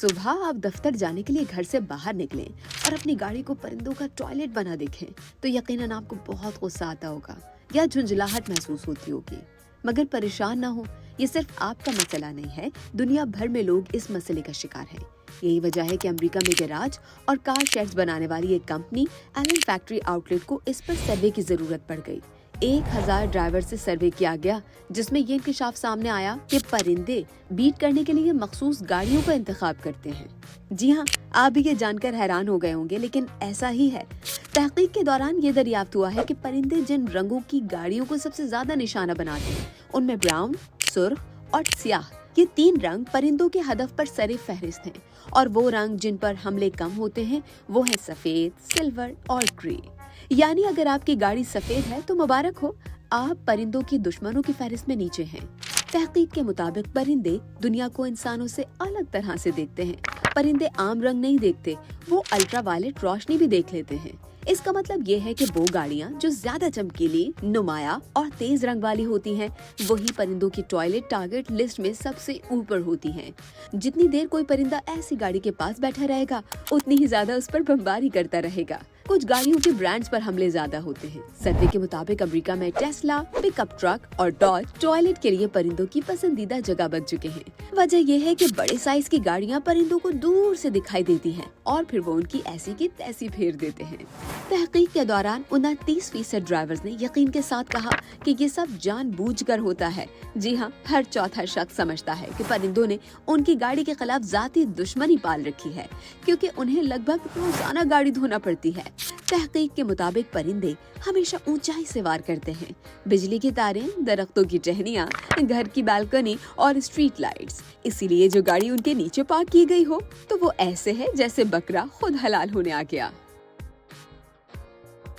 सुबह आप दफ्तर जाने के लिए घर से बाहर निकलें और अपनी गाड़ी को परिंदों का टॉयलेट बना देखें तो यकीनन आपको बहुत गुस्सा आता होगा या झुंझलाहट महसूस होती होगी। मगर परेशान ना हो, ये सिर्फ आपका मसला नहीं है, दुनिया भर में लोग इस मसले का शिकार हैं। यही वजह है कि अमेरिका में गैराज और कार शेड्स बनाने वाली एक कंपनी एलन फैक्ट्री आउटलेट को इस पर सर्वे की जरूरत पड़ गई। 1000 ड्राइवर से सर्वे किया गया, जिसमें ये इंकशाफ सामने आया कि परिंदे बीट करने के लिए मखसूस गाड़ियों का इंतखाब करते हैं। जी हाँ, आप भी ये जानकर हैरान हो गए होंगे, लेकिन ऐसा ही है। तहकीक के दौरान ये दरियाफ्त हुआ है कि परिंदे जिन रंगों की गाड़ियों को सबसे ज्यादा निशाना बनाते हैं, उनमें ब्राउन, सुर्ख और स्याह, ये 3 रंग परिंदों के हदफ पर सरे फहरिस्त हैं। और वो रंग जिन पर हमले कम होते हैं वो है सफेद, सिल्वर और ग्रे। यानी अगर आपकी गाड़ी सफेद है तो मुबारक हो, आप परिंदों की दुश्मनों की फहरिस्त में नीचे हैं। तहकीक के मुताबिक परिंदे दुनिया को इंसानों से अलग तरह से देखते हैं। परिंदे आम रंग नहीं देखते, वो अल्ट्रावायलेट रोशनी भी देख लेते हैं। इसका मतलब ये है कि वो गाड़ियाँ जो ज्यादा चमकीली, नुमाया और तेज रंग वाली होती हैं, वही परिंदों की टॉयलेट टारगेट लिस्ट में सबसे ऊपर होती हैं। जितनी देर कोई परिंदा ऐसी गाड़ी के पास बैठा रहेगा, उतनी ही ज्यादा उस पर बमबारी करता रहेगा। कुछ गाड़ियों के ब्रांड्स पर हमले ज्यादा होते हैं। सर्वे के मुताबिक अमेरिका में टेस्ला, पिकअप ट्रक और डॉज टॉयलेट के लिए परिंदों की पसंदीदा जगह बन चुके हैं। वजह यह है कि बड़े साइज की गाड़ियां परिंदों को दूर से दिखाई देती हैं और फिर वो उनकी ऐसी की तैसी फेर देते हैं। तहकीक के दौरान 29% ड्राइवर्स ने यकीन के साथ कहा कि ये सब जानबूझकर होता है। जी हाँ, हर चौथा शख्स समझता है कि परिंदों ने उनकी गाड़ी के खिलाफ जाती दुश्मनी पाल रखी है, क्योंकि उन्हें लगभग रोजाना गाड़ी धोना पड़ती है। तहकीक के मुताबिक परिंदे हमेशा ऊंचाई से वार करते हैं। बिजली की तारें, दरख्तों की टहनियाँ, घर की बालकनी और स्ट्रीट लाइट्स। इसीलिए जो गाड़ी उनके नीचे पार्क की गई हो तो वो ऐसे है जैसे बकरा खुद हलाल होने आ गया।